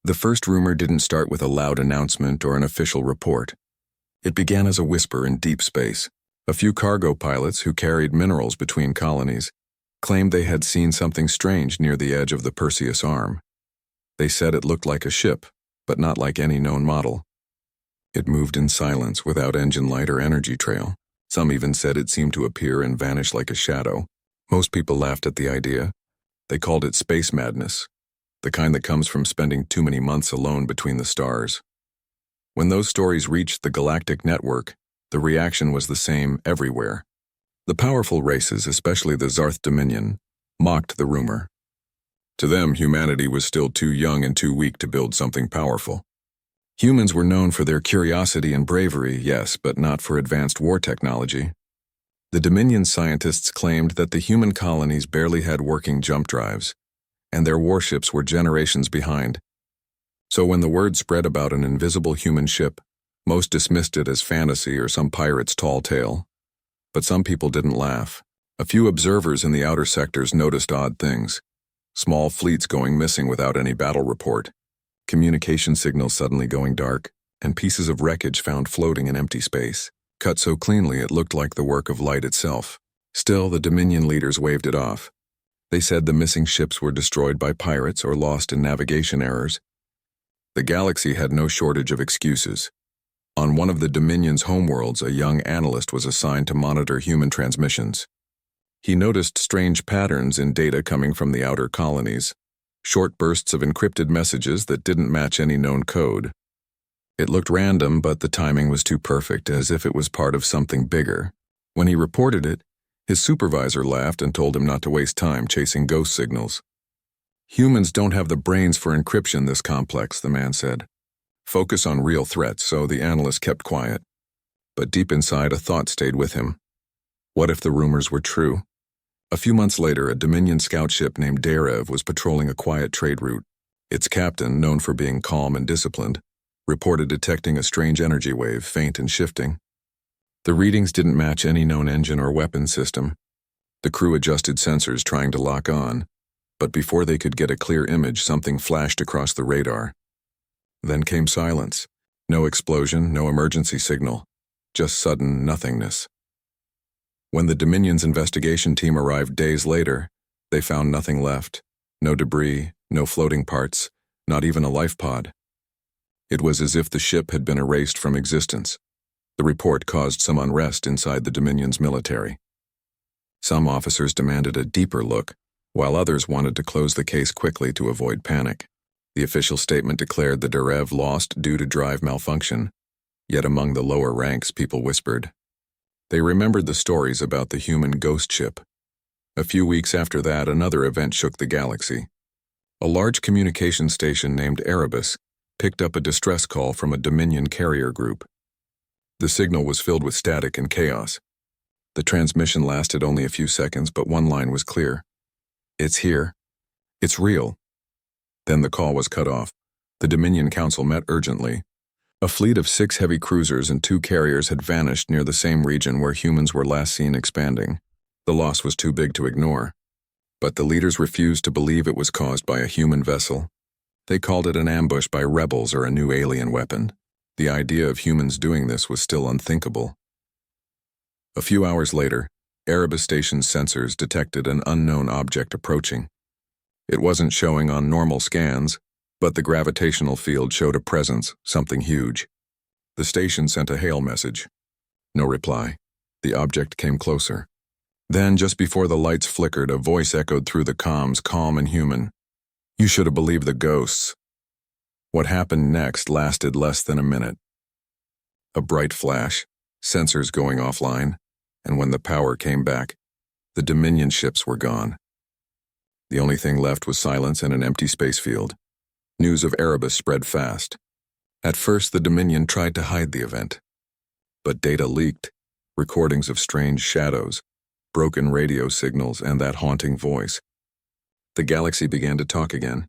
The first rumor didn't start with a loud announcement or an official report. It began as a whisper in deep space. A few cargo pilots who carried minerals between colonies claimed they had seen something strange near the edge of the Perseus Arm. They said it looked like a ship, but not like any known model. It moved in silence without engine light or energy trail. Some even said it seemed to appear and vanish like a shadow. Most people laughed at the idea. They called it space madness, the kind that comes from spending too many months alone between the stars. When those stories reached the galactic network, the reaction was the same everywhere. The powerful races, especially the Zarth Dominion, mocked the rumor. To them, humanity was still too young and too weak to build something powerful. Humans were known for their curiosity and bravery, yes, but not for advanced war technology. The Dominion scientists claimed that the human colonies barely had working jump drives, and their warships were generations behind. So when the word spread about an invisible human ship, most dismissed it as fantasy or some pirate's tall tale. But some people didn't laugh. A few observers in the outer sectors noticed odd things. Small fleets going missing without any battle report, communication signals suddenly going dark, and pieces of wreckage found floating in empty space, cut so cleanly it looked like the work of light itself. Still, the Dominion leaders waved it off. They said the missing ships were destroyed by pirates or lost in navigation errors. The galaxy had no shortage of excuses. On one of the Dominion's homeworlds, a young analyst was assigned to monitor human transmissions. He noticed strange patterns in data coming from the outer colonies, short bursts of encrypted messages that didn't match any known code. It looked random, but the timing was too perfect, as if it was part of something bigger. When he reported it, his supervisor laughed and told him not to waste time chasing ghost signals. "Humans don't have the brains for encryption this complex," the man said. "Focus on real threats," so the analyst kept quiet. But deep inside, a thought stayed with him. What if the rumors were true? A few months later, a Dominion scout ship named Darev was patrolling a quiet trade route. Its captain, known for being calm and disciplined, reported detecting a strange energy wave, faint and shifting. The readings didn't match any known engine or weapon system. The crew adjusted sensors trying to lock on, but before they could get a clear image, something flashed across the radar. Then came silence. No explosion, no emergency signal, just sudden nothingness. When the Dominion's investigation team arrived days later, they found nothing left. No debris, no floating parts, not even a life pod. It was as if the ship had been erased from existence. The report caused some unrest inside the Dominion's military. Some officers demanded a deeper look, while others wanted to close the case quickly to avoid panic. The official statement declared the Darev lost due to drive malfunction, yet among the lower ranks people whispered. They remembered the stories about the human ghost ship. A few weeks after that, another event shook the galaxy. A large communication station named Erebus picked up a distress call from a Dominion carrier group. The signal was filled with static and chaos. The transmission lasted only a few seconds, but one line was clear. "It's here. It's real." Then the call was cut off. The Dominion Council met urgently. A fleet of 6 heavy cruisers and 2 carriers had vanished near the same region where humans were last seen expanding. The loss was too big to ignore. But the leaders refused to believe it was caused by a human vessel. They called it an ambush by rebels or a new alien weapon. The idea of humans doing this was still unthinkable. A few hours later, Erebus Station's sensors detected an unknown object approaching. It wasn't showing on normal scans, but the gravitational field showed a presence, something huge. The station sent a hail message. No reply. The object came closer. Then, just before the lights flickered, a voice echoed through the comms, calm and human. "You should have believed the ghosts." What happened next lasted less than a minute. A bright flash, sensors going offline, and when the power came back, the Dominion ships were gone. The only thing left was silence and an empty space field. News of Erebus spread fast. At first, the Dominion tried to hide the event. But data leaked, recordings of strange shadows, broken radio signals, and that haunting voice. The galaxy began to talk again.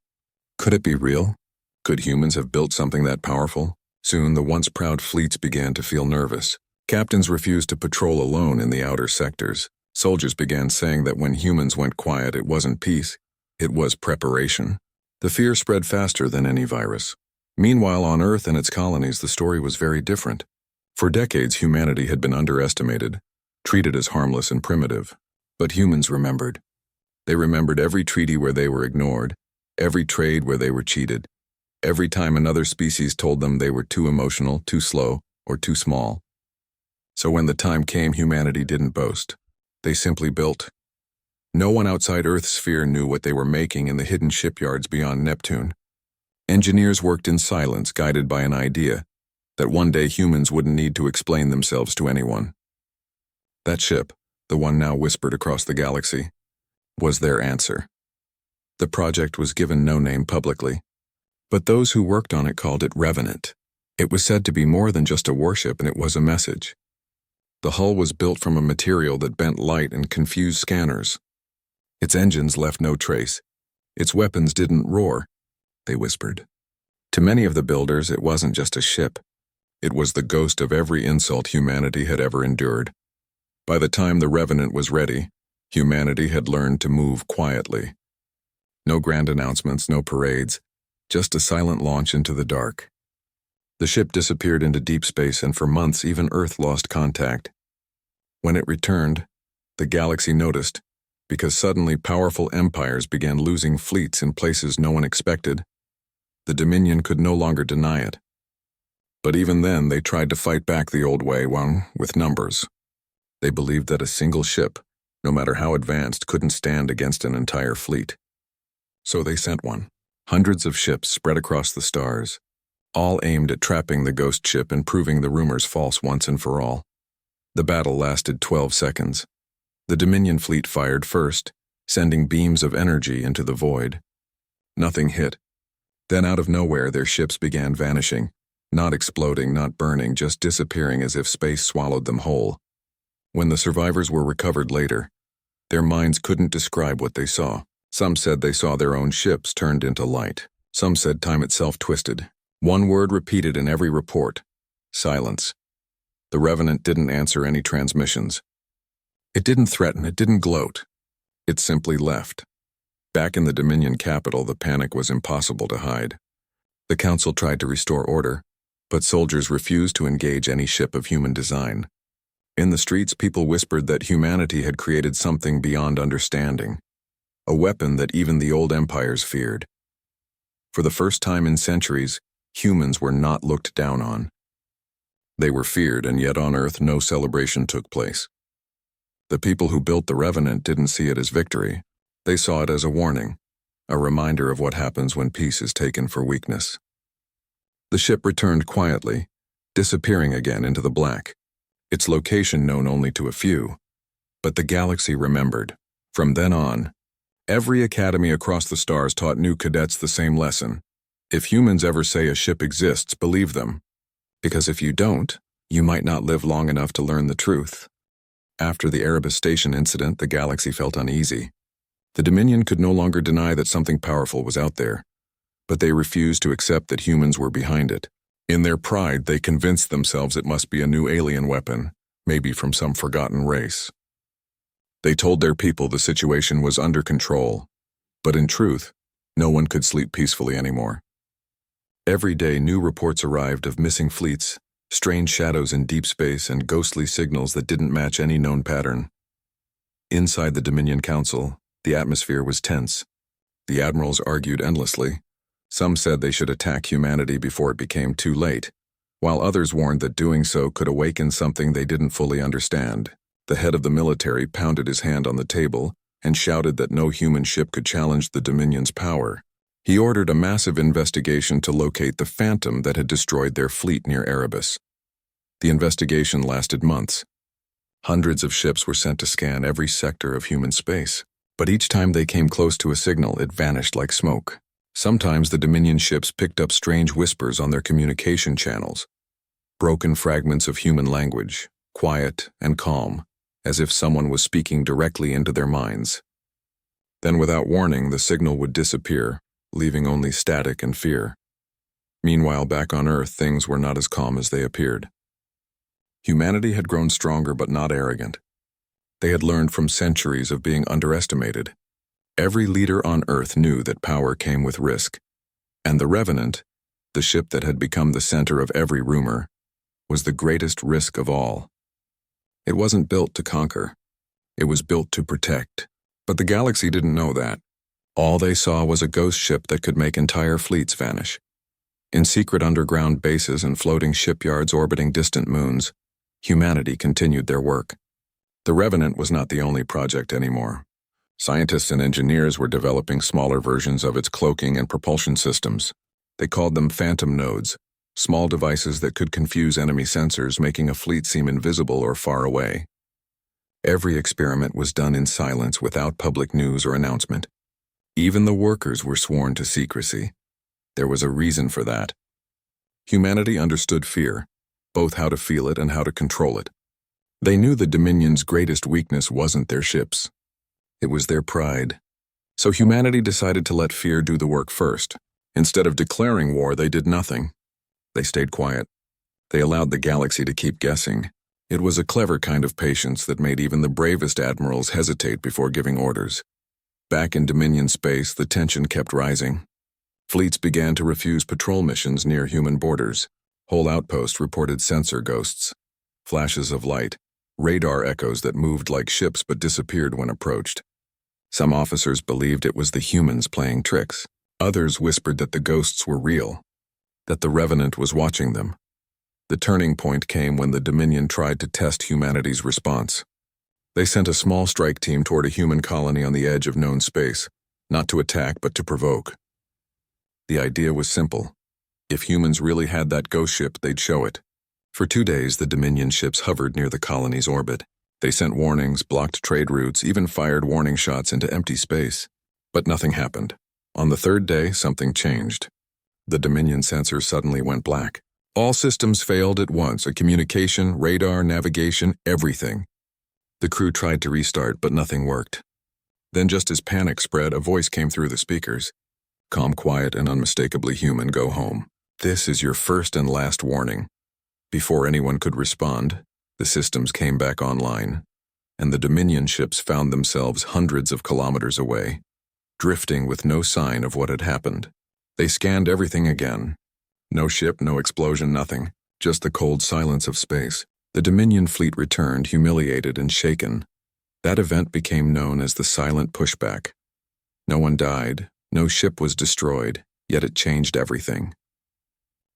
Could it be real? Could humans have built something that powerful? Soon, the once proud fleets began to feel nervous. Captains refused to patrol alone in the outer sectors. Soldiers began saying that when humans went quiet, it wasn't peace, it was preparation. The fear spread faster than any virus. Meanwhile, on Earth and its colonies, the story was very different. For decades, humanity had been underestimated, treated as harmless and primitive. But humans remembered. They remembered every treaty where they were ignored, every trade where they were cheated, every time another species told them they were too emotional, too slow, or too small. So when the time came, humanity didn't boast. They simply built. No one outside Earth's sphere knew what they were making in the hidden shipyards beyond Neptune. Engineers worked in silence, guided by an idea that one day humans wouldn't need to explain themselves to anyone. That ship, the one now whispered across the galaxy, was their answer. The project was given no name publicly, but those who worked on it called it Revenant. It was said to be more than just a warship, and it was a message. The hull was built from a material that bent light and confused scanners. Its engines left no trace. Its weapons didn't roar, they whispered. To many of the builders, it wasn't just a ship. It was the ghost of every insult humanity had ever endured. By the time the Revenant was ready, humanity had learned to move quietly. No grand announcements, no parades, just a silent launch into the dark. The ship disappeared into deep space, and for months even Earth lost contact. When it returned, the galaxy noticed, because suddenly powerful empires began losing fleets in places no one expected. The Dominion could no longer deny it. But even then, they tried to fight back the old way, with numbers. They believed that a single ship, no matter how advanced, couldn't stand against an entire fleet. So they sent one. Hundreds of ships spread across the stars, all aimed at trapping the ghost ship and proving the rumors false once and for all. The battle lasted 12 seconds. The Dominion fleet fired first, sending beams of energy into the void. Nothing hit. Then out of nowhere, their ships began vanishing, not exploding, not burning, just disappearing as if space swallowed them whole. When the survivors were recovered later, their minds couldn't describe what they saw. Some said they saw their own ships turned into light. Some said time itself twisted. One word repeated in every report: silence. The Revenant didn't answer any transmissions. It didn't threaten, it didn't gloat. It simply left. Back in the Dominion capital, the panic was impossible to hide. The Council tried to restore order, but soldiers refused to engage any ship of human design. In the streets, people whispered that humanity had created something beyond understanding, a weapon that even the old empires feared. For the first time in centuries, humans were not looked down on. They were feared, and yet on Earth no celebration took place. The people who built the Revenant didn't see it as victory. They saw it as a warning, a reminder of what happens when peace is taken for weakness. The ship returned quietly, disappearing again into the black, its location known only to a few. But the galaxy remembered. From then on, every academy across the stars taught new cadets the same lesson. If humans ever say a ship exists, believe them. Because if you don't, you might not live long enough to learn the truth. After the Erebus Station incident, the galaxy felt uneasy. The Dominion could no longer deny that something powerful was out there, but they refused to accept that humans were behind it. In their pride, they convinced themselves it must be a new alien weapon, maybe from some forgotten race. They told their people the situation was under control, but in truth, no one could sleep peacefully anymore. Every day, new reports arrived of missing fleets, strange shadows in deep space, and ghostly signals that didn't match any known pattern. Inside the Dominion Council, the atmosphere was tense. The admirals argued endlessly. Some said they should attack humanity before it became too late, while others warned that doing so could awaken something they didn't fully understand. The head of the military pounded his hand on the table and shouted that no human ship could challenge the Dominion's power. He ordered a massive investigation to locate the Phantom that had destroyed their fleet near Erebus. The investigation lasted months. Hundreds of ships were sent to scan every sector of human space, but each time they came close to a signal, it vanished like smoke. Sometimes the Dominion ships picked up strange whispers on their communication channels, broken fragments of human language, quiet and calm, as if someone was speaking directly into their minds. Then, without warning, the signal would disappear, leaving only static and fear. Meanwhile, back on Earth, things were not as calm as they appeared. Humanity had grown stronger but not arrogant. They had learned from centuries of being underestimated. Every leader on Earth knew that power came with risk, and the Revenant, the ship that had become the center of every rumor, was the greatest risk of all. It wasn't built to conquer. It was built to protect. But the galaxy didn't know that. All they saw was a ghost ship that could make entire fleets vanish. In secret underground bases and floating shipyards orbiting distant moons, humanity continued their work. The Revenant was not the only project anymore. Scientists and engineers were developing smaller versions of its cloaking and propulsion systems. They called them phantom nodes, small devices that could confuse enemy sensors, making a fleet seem invisible or far away. Every experiment was done in silence without public news or announcement. Even the workers were sworn to secrecy. There was a reason for that. Humanity understood fear, both how to feel it and how to control it. They knew the Dominion's greatest weakness wasn't their ships. It was their pride. So humanity decided to let fear do the work first. Instead of declaring war, they did nothing. They stayed quiet. They allowed the galaxy to keep guessing. It was a clever kind of patience that made even the bravest admirals hesitate before giving orders. Back in Dominion space, the tension kept rising. Fleets began to refuse patrol missions near human borders. Whole outposts reported sensor ghosts, flashes of light, radar echoes that moved like ships but disappeared when approached. Some officers believed it was the humans playing tricks. Others whispered that the ghosts were real, that the Revenant was watching them. The turning point came when the Dominion tried to test humanity's response. They sent a small strike team toward a human colony on the edge of known space, not to attack but to provoke. The idea was simple. If humans really had that ghost ship, they'd show it. For 2 days, the Dominion ships hovered near the colony's orbit. They sent warnings, blocked trade routes, even fired warning shots into empty space. But nothing happened. On the 3rd day, something changed. The Dominion sensors suddenly went black. All systems failed at once, communication, radar, navigation, everything. The crew tried to restart, but nothing worked. Then just as panic spread, a voice came through the speakers. Calm, quiet, and unmistakably human, go home. This is your first and last warning. Before anyone could respond, the systems came back online, and the Dominion ships found themselves hundreds of kilometers away, drifting with no sign of what had happened. They scanned everything again. No ship, no explosion, nothing. Just the cold silence of space. The Dominion fleet returned, humiliated and shaken. That event became known as the silent pushback. No one died, no ship was destroyed, yet it changed everything.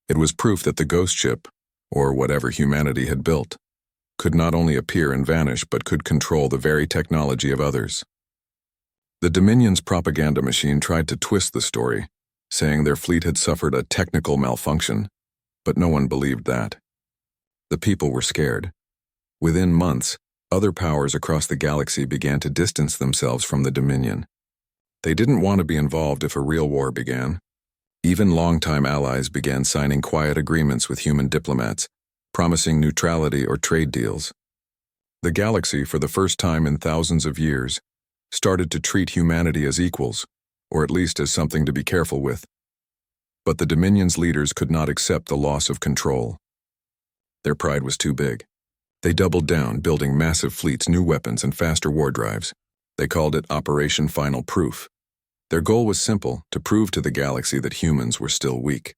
It was proof that the ghost ship, or whatever humanity had built, could not only appear and vanish but could control the very technology of others. The Dominion's propaganda machine tried to twist the story, saying their fleet had suffered a technical malfunction, but no one believed that. The people were scared. Within months, other powers across the galaxy began to distance themselves from the Dominion. They didn't want to be involved if a real war began. Even longtime allies began signing quiet agreements with human diplomats, promising neutrality or trade deals. The galaxy, for the first time in thousands of years, started to treat humanity as equals, or at least as something to be careful with. But the Dominion's leaders could not accept the loss of control. Their pride was too big. They doubled down, building massive fleets, new weapons, and faster war drives. They called it Operation Final Proof. Their goal was simple, to prove to the galaxy that humans were still weak.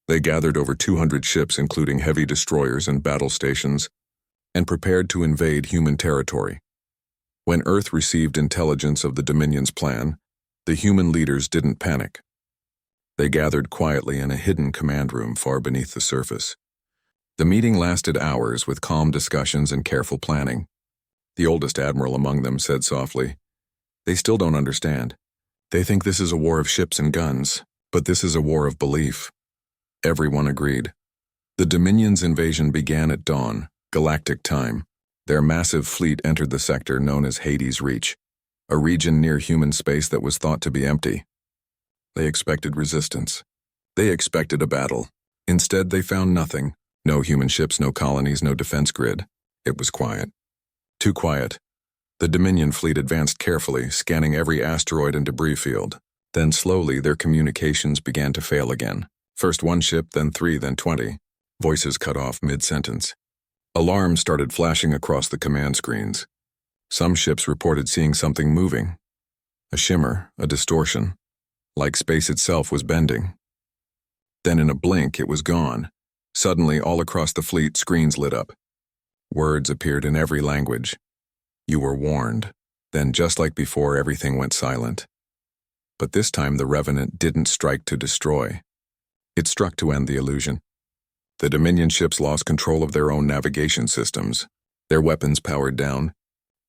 They gathered over 200 ships, including heavy destroyers and battle stations, and prepared to invade human territory. When Earth received intelligence of the Dominion's plan, the human leaders didn't panic. They gathered quietly in a hidden command room far beneath the surface. The meeting lasted hours with calm discussions and careful planning. The oldest admiral among them said softly, "They still don't understand. They think this is a war of ships and guns, but this is a war of belief." Everyone agreed. The Dominion's invasion began at dawn, galactic time. Their massive fleet entered the sector known as Hades Reach, a region near human space that was thought to be empty. They expected resistance. They expected a battle. Instead, they found nothing. No human ships, no colonies, no defense grid. It was quiet. Too quiet. The Dominion fleet advanced carefully, scanning every asteroid and debris field. Then slowly, their communications began to fail again. First 1 ship, then 3, then 20. Voices cut off mid-sentence. Alarms started flashing across the command screens. Some ships reported seeing something moving. A shimmer, a distortion, like space itself was bending. Then in a blink, it was gone. Suddenly, all across the fleet, screens lit up. Words appeared in every language. You were warned. Then, just like before, everything went silent. But this time, the Revenant didn't strike to destroy. It struck to end the illusion. The Dominion ships lost control of their own navigation systems. Their weapons powered down.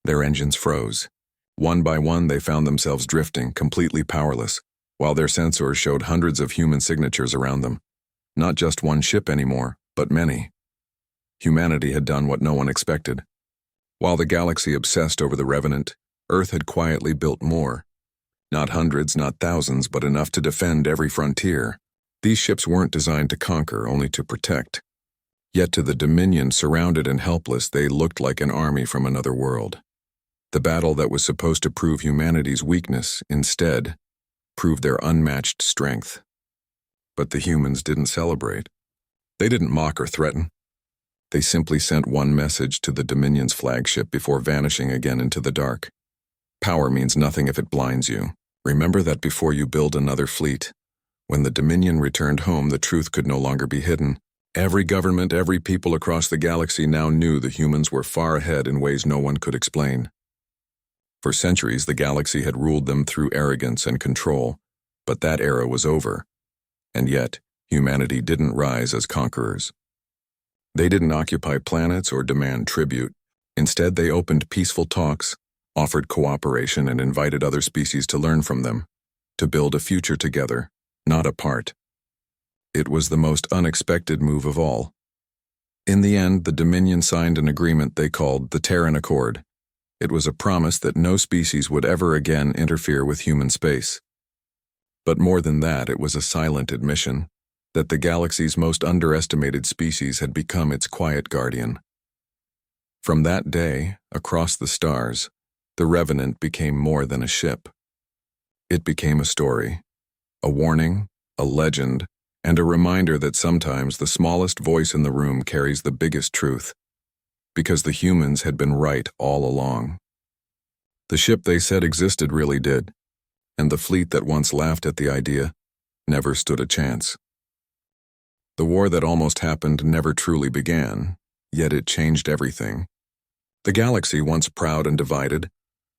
Their engines froze. One by one, they found themselves drifting, completely powerless, while their sensors showed hundreds of human signatures around them. Not just one ship anymore, but many. Humanity had done what no one expected. While the galaxy obsessed over the Revenant, Earth had quietly built more. Not hundreds, not thousands, but enough to defend every frontier. These ships weren't designed to conquer, only to protect. Yet to the Dominion, surrounded and helpless, they looked like an army from another world. The battle that was supposed to prove humanity's weakness, instead, proved their unmatched strength. But the humans didn't celebrate. They didn't mock or threaten. They simply sent one message to the Dominion's flagship before vanishing again into the dark. Power means nothing if it blinds you. Remember that before you build another fleet. When the Dominion returned home, the truth could no longer be hidden. Every government, every people across the galaxy now knew the humans were far ahead in ways no one could explain. For centuries, the galaxy had ruled them through arrogance and control, but that era was over. And yet, humanity didn't rise as conquerors. They didn't occupy planets or demand tribute. Instead, they opened peaceful talks, offered cooperation, and invited other species to learn from them, to build a future together, not apart. It was the most unexpected move of all. In the end, the Dominion signed an agreement they called the Terran Accord. It was a promise that no species would ever again interfere with human space. But more than that, it was a silent admission that the galaxy's most underestimated species had become its quiet guardian. From that day, across the stars, the Revenant became more than a ship. It became a story, a warning, a legend, and a reminder that sometimes the smallest voice in the room carries the biggest truth. Because the humans had been right all along. The ship they said existed really did, and the fleet that once laughed at the idea never stood a chance. The war that almost happened never truly began, yet it changed everything. The galaxy, once proud and divided,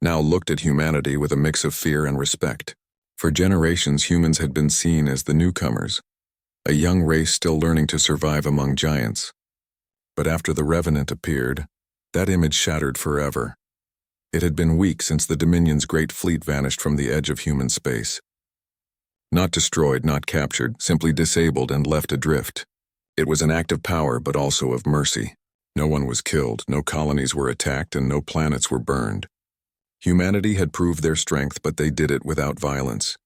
now looked at humanity with a mix of fear and respect. For generations, humans had been seen as the newcomers, a young race still learning to survive among giants. But after the Revenant appeared, that image shattered forever. It had been weeks since the Dominion's great fleet vanished from the edge of human space. Not destroyed, not captured, simply disabled and left adrift. It was an act of power, but also of mercy. No one was killed, no colonies were attacked, and no planets were burned. Humanity had proved their strength, but they did it without violence.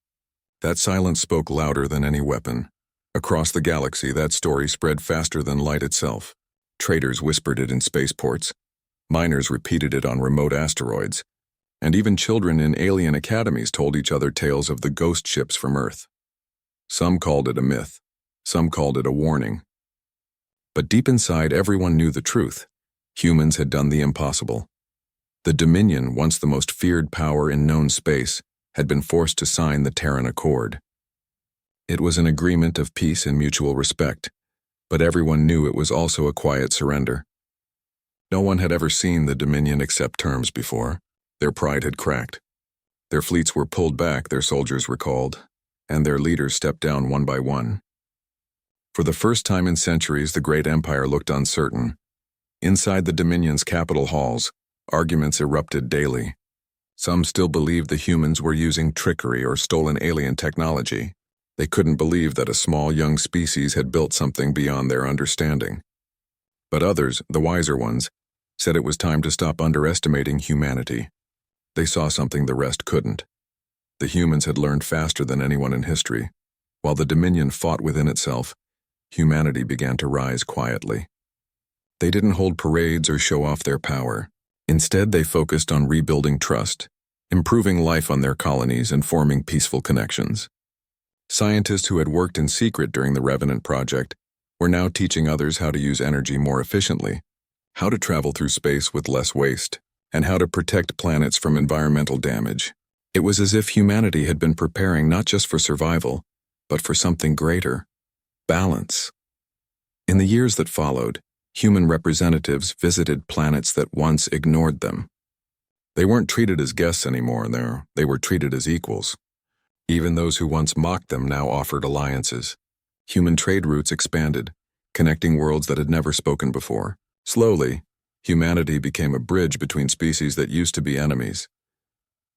That silence spoke louder than any weapon. Across the galaxy, that story spread faster than light itself. Traders whispered it in spaceports. Miners repeated it on remote asteroids. And even children in alien academies told each other tales of the ghost ships from Earth. Some called it a myth. Some called it a warning. But deep inside, everyone knew the truth. Humans had done the impossible. The Dominion, once the most feared power in known space, had been forced to sign the Terran Accord. It was an agreement of peace and mutual respect, but everyone knew it was also a quiet surrender. No one had ever seen the Dominion accept terms before. Their pride had cracked. Their fleets were pulled back, their soldiers recalled, and their leaders stepped down one by one. For the first time in centuries, the great empire looked uncertain. Inside the Dominion's capital halls, arguments erupted daily. Some still believed the humans were using trickery or stolen alien technology. They couldn't believe that a small young species had built something beyond their understanding. But others, the wiser ones, said it was time to stop underestimating humanity. They saw something the rest couldn't. The humans had learned faster than anyone in history. While the Dominion fought within itself, humanity began to rise quietly. They didn't hold parades or show off their power. Instead, they focused on rebuilding trust, improving life on their colonies, and forming peaceful connections. Scientists who had worked in secret during the Revenant project were now teaching others how to use energy more efficiently, how to travel through space with less waste, and how to protect planets from environmental damage. It was as if humanity had been preparing not just for survival, but for something greater: balance. In the years that followed, human representatives visited planets that once ignored them. They weren't treated as guests anymore, they were treated as equals. Even those who once mocked them now offered alliances. Human trade routes expanded, connecting worlds that had never spoken before. Slowly, humanity became a bridge between species that used to be enemies.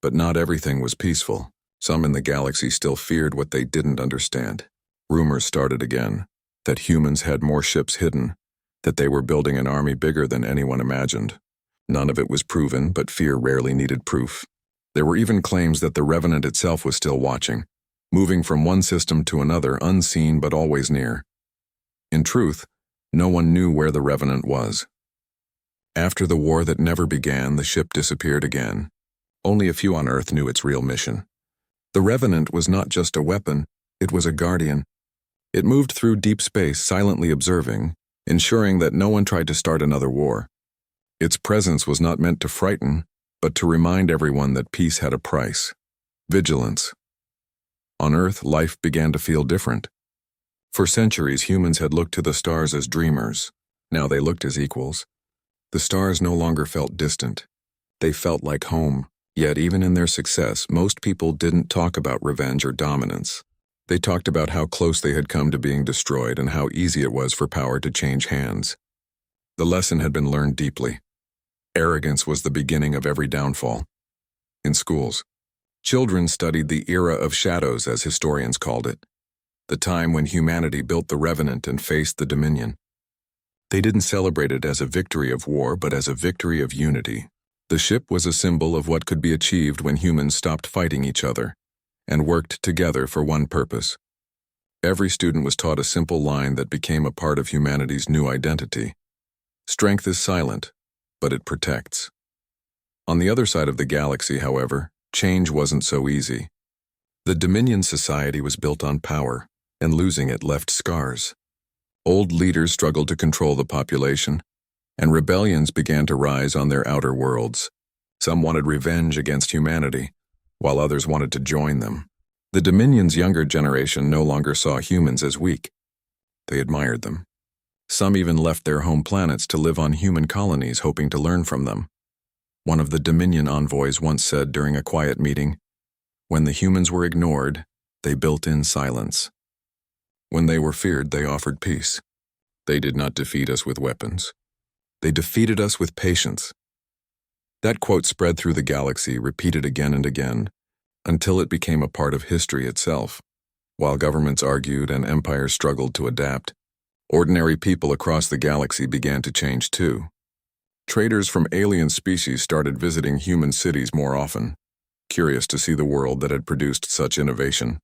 But not everything was peaceful. Some in the galaxy still feared what they didn't understand. Rumors started again, that humans had more ships hidden, that they were building an army bigger than anyone imagined. None of it was proven, but fear rarely needed proof. There were even claims that the Revenant itself was still watching, moving from one system to another, unseen but always near. In truth, no one knew where the Revenant was. After the war that never began, the ship disappeared again. Only a few on Earth knew its real mission. The Revenant was not just a weapon, it was a guardian. It moved through deep space, silently observing, ensuring that no one tried to start another war. Its presence was not meant to frighten, but to remind everyone that peace had a price: vigilance. On Earth, life began to feel different. For centuries, humans had looked to the stars as dreamers. Now they looked as equals. The stars no longer felt distant. They felt like home. Yet even in their success, most people didn't talk about revenge or dominance. They talked about how close they had come to being destroyed and how easy it was for power to change hands. The lesson had been learned deeply. Arrogance was the beginning of every downfall. In schools, children studied the era of shadows, as historians called it, the time when humanity built the Revenant and faced the Dominion. They didn't celebrate it as a victory of war, but as a victory of unity. The ship was a symbol of what could be achieved when humans stopped fighting each other and worked together for one purpose. Every student was taught a simple line that became a part of humanity's new identity: strength is silent, but it protects. On the other side of the galaxy, however, change wasn't so easy. The Dominion society was built on power, and losing it left scars. Old leaders struggled to control the population, and rebellions began to rise on their outer worlds. Some wanted revenge against humanity, while others wanted to join them. The Dominion's younger generation no longer saw humans as weak. They admired them. Some even left their home planets to live on human colonies, hoping to learn from them. One of the Dominion envoys once said during a quiet meeting, "When the humans were ignored, they built in silence. When they were feared, they offered peace. They did not defeat us with weapons. They defeated us with patience." That quote spread through the galaxy, repeated again and again, until it became a part of history itself. While governments argued and empires struggled to adapt, ordinary people across the galaxy began to change too. Traders from alien species started visiting human cities more often, curious to see the world that had produced such innovation.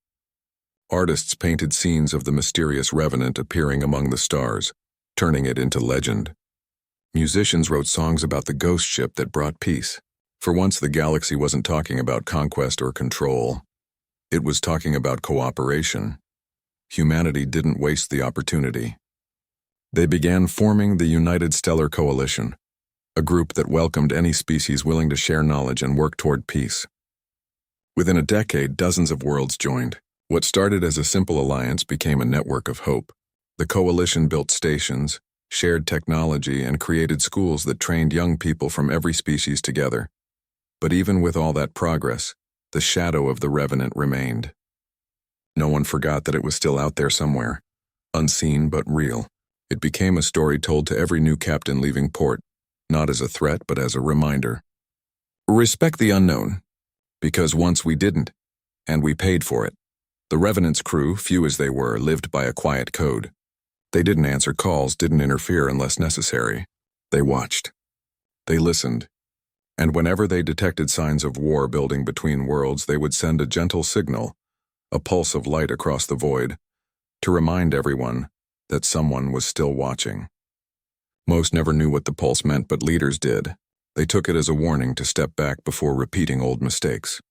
Artists painted scenes of the mysterious Revenant appearing among the stars, turning it into legend. Musicians wrote songs about the ghost ship that brought peace. For once, the galaxy wasn't talking about conquest or control. It was talking about cooperation. Humanity didn't waste the opportunity. They began forming the United Stellar Coalition, a group that welcomed any species willing to share knowledge and work toward peace. Within a decade, dozens of worlds joined. What started as a simple alliance became a network of hope. The coalition built stations, shared technology, and created schools that trained young people from every species together. But even with all that progress, the shadow of the Revenant remained. No one forgot that it was still out there somewhere, unseen but real. It became a story told to every new captain leaving port, not as a threat but as a reminder. Respect the unknown, because once we didn't, and we paid for it. The Revenant's crew, few as they were, lived by a quiet code. They didn't answer calls, didn't interfere unless necessary. They watched. They listened. And whenever they detected signs of war building between worlds, they would send a gentle signal, a pulse of light across the void, to remind everyone that someone was still watching. Most never knew what the pulse meant, but leaders did. They took it as a warning to step back before repeating old mistakes.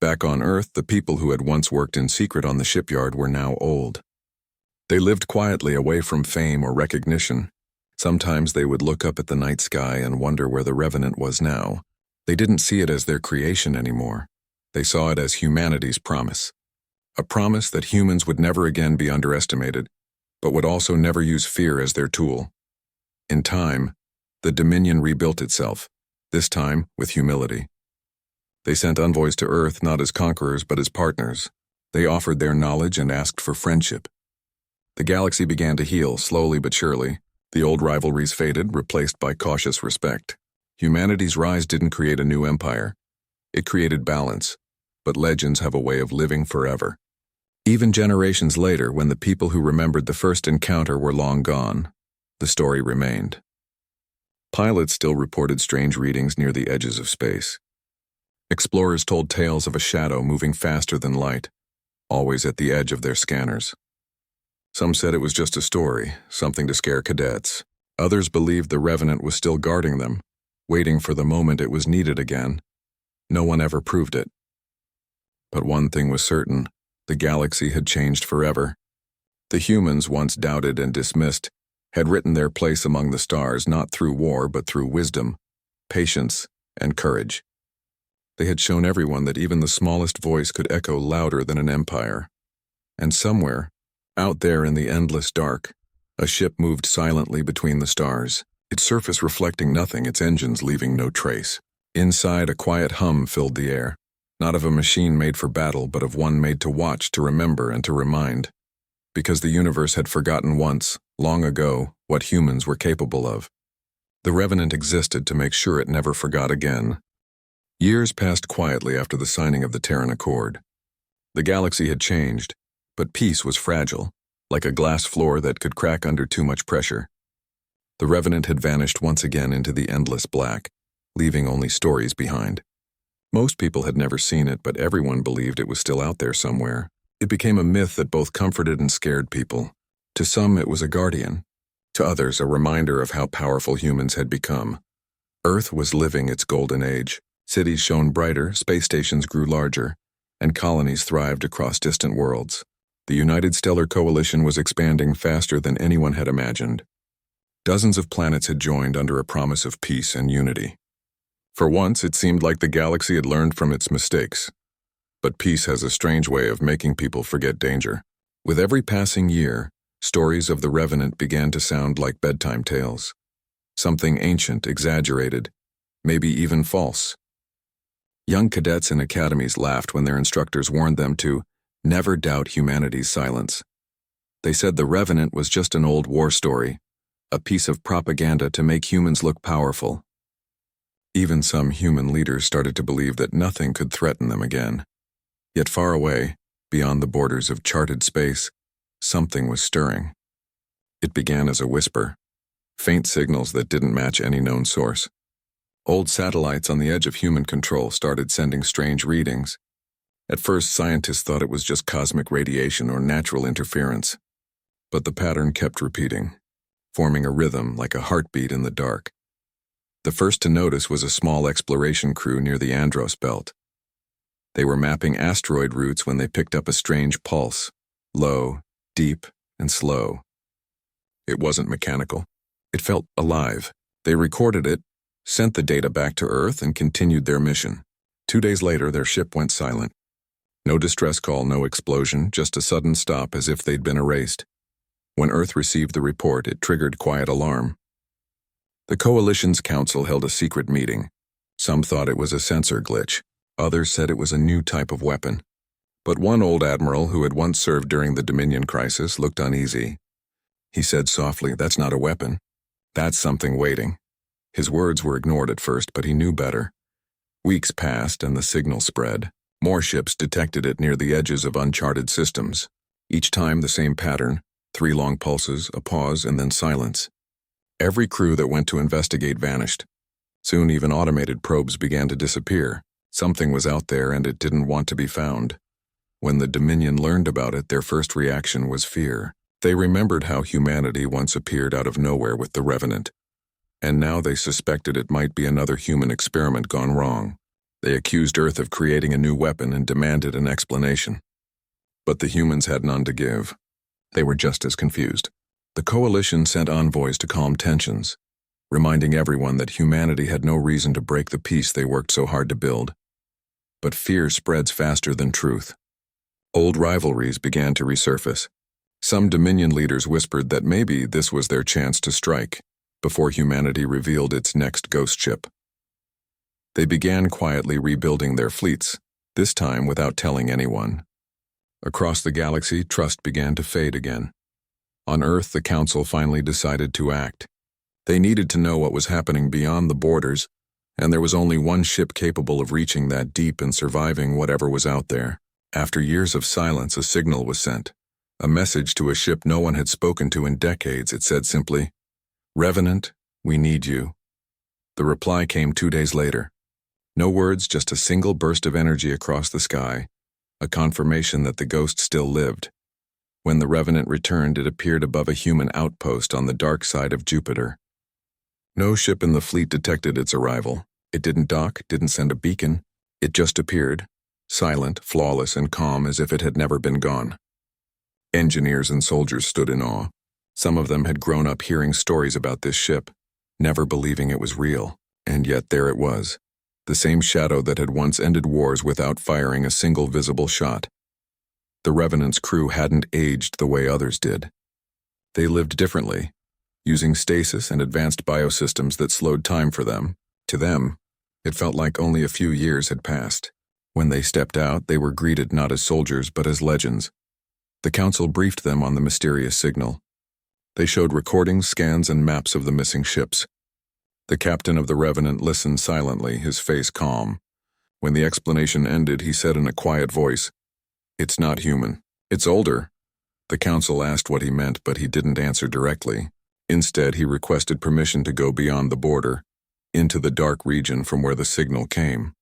Back on Earth, the people who had once worked in secret on the shipyard were now old. They lived quietly, away from fame or recognition. Sometimes they would look up at the night sky and wonder where the Revenant was now. They didn't see it as their creation anymore. They saw it as humanity's promise. A promise that humans would never again be underestimated, but would also never use fear as their tool. In time, the Dominion rebuilt itself, this time with humility. They sent envoys to Earth not as conquerors but as partners. They offered their knowledge and asked for friendship. The galaxy began to heal, slowly but surely. The old rivalries faded, replaced by cautious respect. Humanity's rise didn't create a new empire. It created balance, but legends have a way of living forever. Even generations later, when the people who remembered the first encounter were long gone, the story remained. Pilots still reported strange readings near the edges of space. Explorers told tales of a shadow moving faster than light, always at the edge of their scanners. Some said it was just a story, something to scare cadets. Others believed the Revenant was still guarding them, waiting for the moment it was needed again. No one ever proved it. But one thing was certain, the galaxy had changed forever. The humans, once doubted and dismissed, had written their place among the stars not through war but through wisdom, patience, and courage. They had shown everyone that even the smallest voice could echo louder than an empire. And somewhere, out there in the endless dark, a ship moved silently between the stars, its surface reflecting nothing, its engines leaving no trace. Inside, a quiet hum filled the air, not of a machine made for battle, but of one made to watch, to remember, and to remind. Because the universe had forgotten once, long ago, what humans were capable of. The Revenant existed to make sure it never forgot again. Years passed quietly after the signing of the Terran Accord. The galaxy had changed, but peace was fragile, like a glass floor that could crack under too much pressure. The Revenant had vanished once again into the endless black, leaving only stories behind. Most people had never seen it, but everyone believed it was still out there somewhere. It became a myth that both comforted and scared people. To some, it was a guardian. To others, a reminder of how powerful humans had become. Earth was living its golden age. Cities shone brighter, space stations grew larger, and colonies thrived across distant worlds. The United Stellar Coalition was expanding faster than anyone had imagined. Dozens of planets had joined under a promise of peace and unity. For once, it seemed like the galaxy had learned from its mistakes. But peace has a strange way of making people forget danger. With every passing year, stories of the Revenant began to sound like bedtime tales. Something ancient, exaggerated, maybe even false. Young cadets in academies laughed when their instructors warned them to never doubt humanity's silence. They said the Revenant was just an old war story, a piece of propaganda to make humans look powerful. Even some human leaders started to believe that nothing could threaten them again. Yet far away, beyond the borders of charted space, something was stirring. It began as a whisper, faint signals that didn't match any known source. Old satellites on the edge of human control started sending strange readings. At first, scientists thought it was just cosmic radiation or natural interference. But the pattern kept repeating, forming a rhythm like a heartbeat in the dark. The first to notice was a small exploration crew near the Andros belt. They were mapping asteroid routes when they picked up a strange pulse, low, deep, and slow. It wasn't mechanical. It felt alive. They recorded it, sent the data back to Earth, and continued their mission. 2 days later, their ship went silent. No distress call, no explosion, just a sudden stop as if they'd been erased. When Earth received the report, it triggered quiet alarm. The Coalition's council held a secret meeting. Some thought it was a sensor glitch. Others said it was a new type of weapon. But one old admiral who had once served during the Dominion crisis looked uneasy. He said softly, "That's not a weapon. That's something waiting." His words were ignored at first, but he knew better. Weeks passed and the signal spread. More ships detected it near the edges of uncharted systems. Each time the same pattern, 3 long pulses, a pause, and then silence. Every crew that went to investigate vanished. Soon even automated probes began to disappear. Something was out there and it didn't want to be found. When the Dominion learned about it, their first reaction was fear. They remembered how humanity once appeared out of nowhere with the Revenant. And now they suspected it might be another human experiment gone wrong. They accused Earth of creating a new weapon and demanded an explanation. But the humans had none to give. They were just as confused. The Coalition sent envoys to calm tensions, reminding everyone that humanity had no reason to break the peace they worked so hard to build. But fear spreads faster than truth. Old rivalries began to resurface. Some Dominion leaders whispered that maybe this was their chance to strike, before humanity revealed its next ghost ship. They began quietly rebuilding their fleets, this time without telling anyone. Across the galaxy, trust began to fade again. On Earth, the Council finally decided to act. They needed to know what was happening beyond the borders, and there was only one ship capable of reaching that deep and surviving whatever was out there. After years of silence, a signal was sent. A message to a ship no one had spoken to in decades. It said simply, "Revenant, we need you." The reply came 2 days later. No words, just a single burst of energy across the sky, a confirmation that the ghost still lived. When the Revenant returned, it appeared above a human outpost on the dark side of Jupiter. No ship in the fleet detected its arrival. It didn't dock, didn't send a beacon. It just appeared, silent, flawless, and calm as if it had never been gone. Engineers and soldiers stood in awe. Some of them had grown up hearing stories about this ship, never believing it was real, and yet there it was, the same shadow that had once ended wars without firing a single visible shot. The Revenant's crew hadn't aged the way others did. They lived differently, using stasis and advanced biosystems that slowed time for them. To them, it felt like only a few years had passed. When they stepped out, they were greeted not as soldiers but as legends. The Council briefed them on the mysterious signal. They showed recordings, scans, and maps of the missing ships. The captain of the Revenant listened silently, his face calm. When the explanation ended, he said in a quiet voice, "It's not human. It's older." The Council asked what he meant, but he didn't answer directly. Instead, he requested permission to go beyond the border, into the dark region from where the signal came.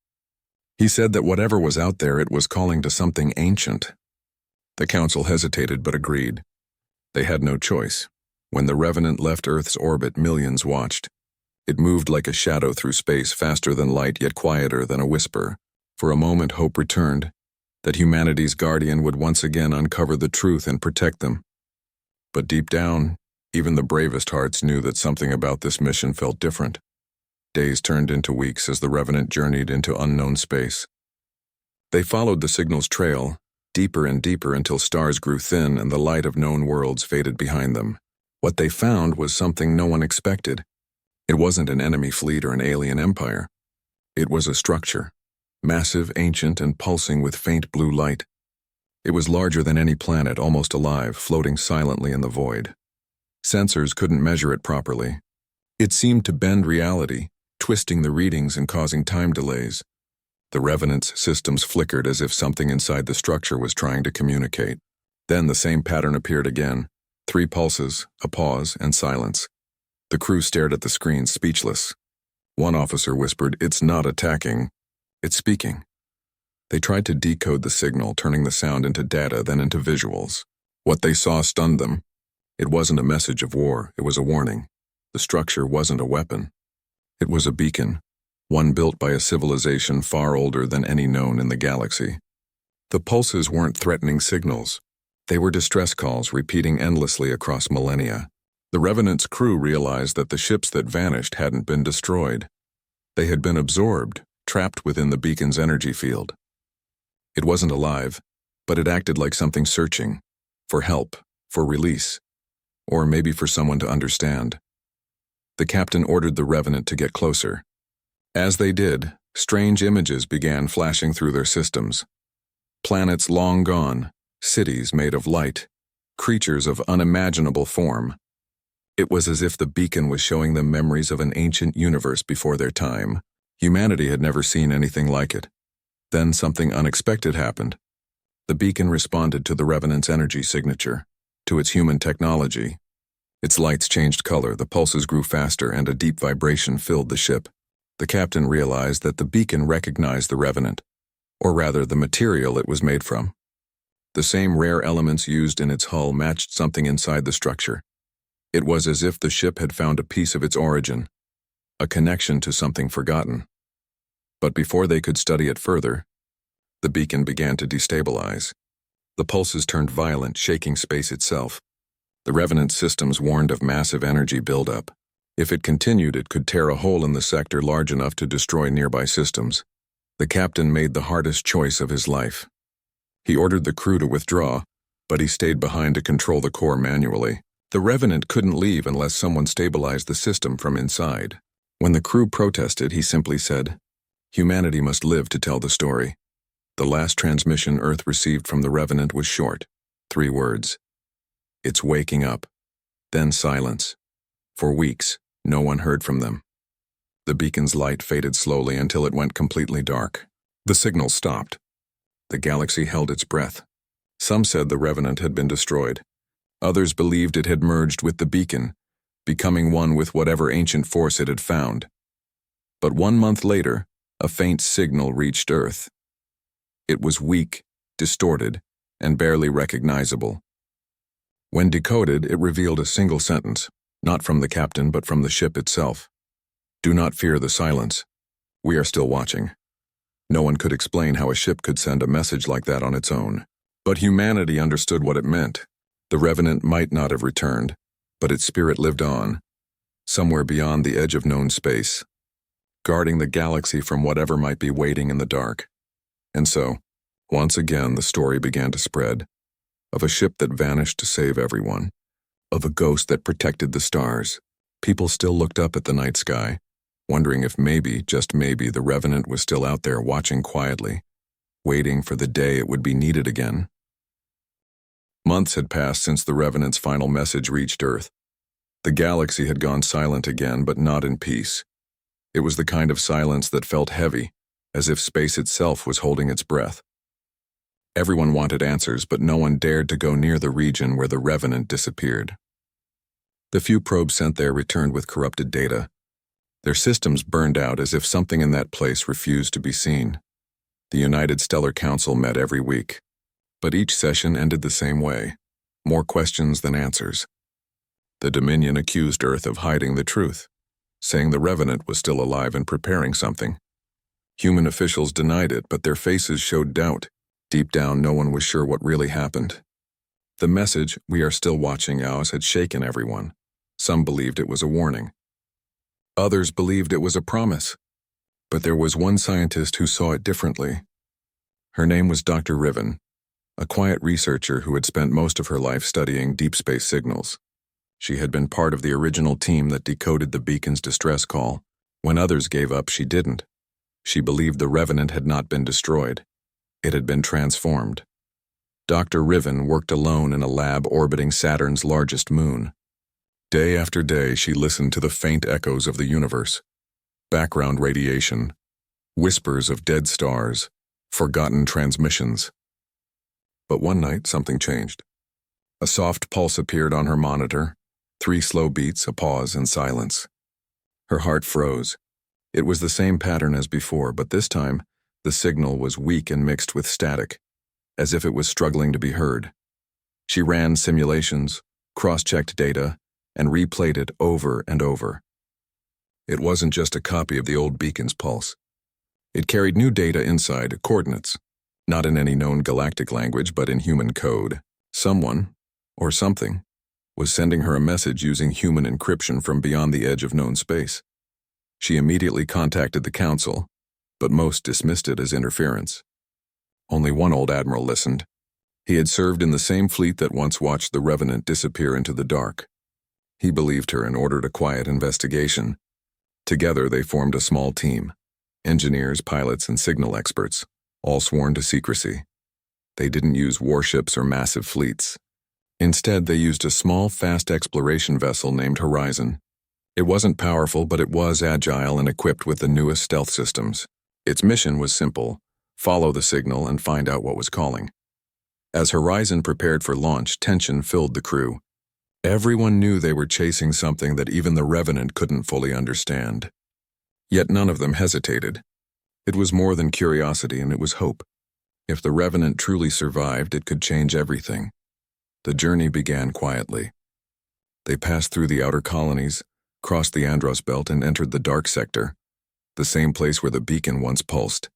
He said that whatever was out there, it was calling to something ancient. The Council hesitated but agreed. They had no choice. When the Revenant left Earth's orbit, millions watched. It moved like a shadow through space, faster than light, yet quieter than a whisper. For a moment, hope returned, that humanity's guardian would once again uncover the truth and protect them. But deep down, even the bravest hearts knew that something about this mission felt different. Days turned into weeks as the Revenant journeyed into unknown space. They followed the signal's trail, deeper and deeper until stars grew thin and the light of known worlds faded behind them. What they found was something no one expected. It wasn't an enemy fleet or an alien empire. It was a structure, massive, ancient, and pulsing with faint blue light. It was larger than any planet, almost alive, floating silently in the void. Sensors couldn't measure it properly. It seemed to bend reality, twisting the readings and causing time delays. The Revenant's systems flickered as if something inside the structure was trying to communicate. Then the same pattern appeared again. 3 pulses, a pause, and silence. The crew stared at the screen, speechless. One officer whispered, "It's not attacking, it's speaking." They tried to decode the signal, turning the sound into data, then into visuals. What they saw stunned them. It wasn't a message of war, it was a warning. The structure wasn't a weapon. It was a beacon, one built by a civilization far older than any known in the galaxy. The pulses weren't threatening signals. They were distress calls repeating endlessly across millennia. The Revenant's crew realized that the ships that vanished hadn't been destroyed. They had been absorbed, trapped within the beacon's energy field. It wasn't alive, but it acted like something searching, for help, for release, or maybe for someone to understand. The captain ordered the Revenant to get closer. As they did, strange images began flashing through their systems. Planets long gone, cities made of light, creatures of unimaginable form. It was as if the beacon was showing them memories of an ancient universe before their time. Humanity had never seen anything like it. Then something unexpected happened. The beacon responded to the Revenant's energy signature, to its human technology. Its lights changed color, the pulses grew faster, and a deep vibration filled the ship. The captain realized that the beacon recognized the Revenant, or rather the material it was made from. The same rare elements used in its hull matched something inside the structure. It was as if the ship had found a piece of its origin, a connection to something forgotten. But before they could study it further, the beacon began to destabilize. The pulses turned violent, shaking space itself. The Revenant systems warned of massive energy buildup. If it continued, it could tear a hole in the sector large enough to destroy nearby systems. The captain made the hardest choice of his life. He ordered the crew to withdraw, but he stayed behind to control the core manually. The Revenant couldn't leave unless someone stabilized the system from inside. When the crew protested, he simply said, "Humanity must live to tell the story." The last transmission Earth received from the Revenant was short. 3 words. "It's waking up." Then silence. For weeks, no one heard from them. The beacon's light faded slowly until it went completely dark. The signal stopped. The galaxy held its breath. Some said the Revenant had been destroyed. Others believed it had merged with the beacon, becoming one with whatever ancient force it had found. But 1 month later, a faint signal reached Earth. It was weak, distorted, and barely recognizable. When decoded, it revealed a single sentence, not from the captain but from the ship itself. "Do not fear the silence. We are still watching." No one could explain how a ship could send a message like that on its own. But humanity understood what it meant. The Revenant might not have returned, but its spirit lived on, somewhere beyond the edge of known space, guarding the galaxy from whatever might be waiting in the dark. And so, once again, the story began to spread, of a ship that vanished to save everyone, of a ghost that protected the stars. People still looked up at the night sky, wondering if maybe, just maybe, the Revenant was still out there watching quietly, waiting for the day it would be needed again. Months had passed since the Revenant's final message reached Earth. The galaxy had gone silent again, but not in peace. It was the kind of silence that felt heavy, as if space itself was holding its breath. Everyone wanted answers, but no one dared to go near the region where the Revenant disappeared. The few probes sent there returned with corrupted data. Their systems burned out as if something in that place refused to be seen. The United Stellar Council met every week, but each session ended the same way: more questions than answers. The Dominion accused Earth of hiding the truth, saying the Revenant was still alive and preparing something. Human officials denied it, but their faces showed doubt. Deep down, no one was sure what really happened. The message, "We are still watching ours," had shaken everyone. Some believed it was a warning. Others believed it was a promise. But there was one scientist who saw it differently. Her name was Dr. Riven, a quiet researcher who had spent most of her life studying deep space signals. She had been part of the original team that decoded the beacon's distress call. When others gave up, she didn't. She believed the Revenant had not been destroyed. It had been transformed. Dr. Riven worked alone in a lab orbiting Saturn's largest moon. Day after day, she listened to the faint echoes of the universe. Background radiation, whispers of dead stars, forgotten transmissions. But one night, something changed. A soft pulse appeared on her monitor, 3 slow beats, a pause, and silence. Her heart froze. It was the same pattern as before, but this time, the signal was weak and mixed with static, as if it was struggling to be heard. She ran simulations, cross-checked data, and replayed it over and over. It wasn't just a copy of the old beacon's pulse. It carried new data inside, coordinates, not in any known galactic language, but in human code. Someone, or something, was sending her a message using human encryption from beyond the edge of known space. She immediately contacted the Council, but most dismissed it as interference. Only one old admiral listened. He had served in the same fleet that once watched the Revenant disappear into the dark. He believed her and ordered a quiet investigation. Together they formed a small team: engineers, pilots, and signal experts, all sworn to secrecy. They didn't use warships or massive fleets. Instead, they used a small, fast exploration vessel named Horizon. It wasn't powerful, but it was agile and equipped with the newest stealth systems. Its mission was simple: follow the signal and find out what was calling. As Horizon prepared for launch, tension filled the crew. Everyone knew they were chasing something that even the Revenant couldn't fully understand. Yet none of them hesitated. It was more than curiosity, and it was hope. If the Revenant truly survived, it could change everything. The journey began quietly. They passed through the outer colonies, crossed the Andros Belt, and entered the dark sector, the same place where the beacon once pulsed.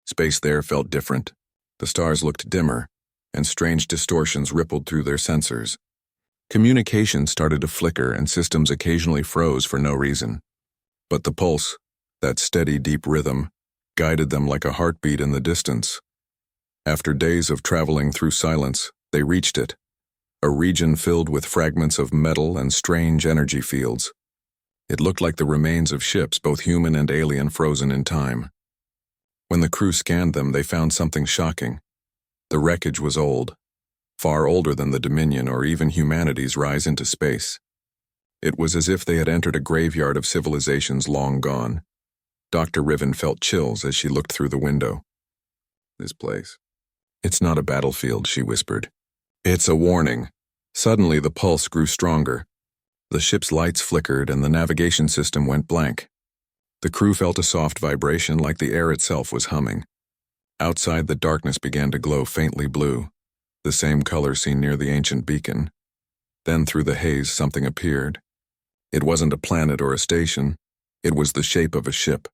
Space there felt different. The stars looked dimmer, and strange distortions rippled through their sensors. Communication started to flicker, and systems occasionally froze for no reason. But the pulse, that steady, deep rhythm, guided them like a heartbeat in the distance. After days of traveling through silence, they reached it, a region filled with fragments of metal and strange energy fields. It looked like the remains of ships, both human and alien, frozen in time. When the crew scanned them, they found something shocking. The wreckage was old, far older than the Dominion or even humanity's rise into space. It was as if they had entered a graveyard of civilizations long gone. Dr. Riven felt chills as she looked through the window. This place. It's not a battlefield, she whispered. It's a warning. Suddenly the pulse grew stronger. The ship's lights flickered and the navigation system went blank. The crew felt a soft vibration like the air itself was humming. Outside, the darkness began to glow faintly blue, the same color seen near the ancient beacon. Then through the haze something appeared. It wasn't a planet or a station. It was the shape of a ship.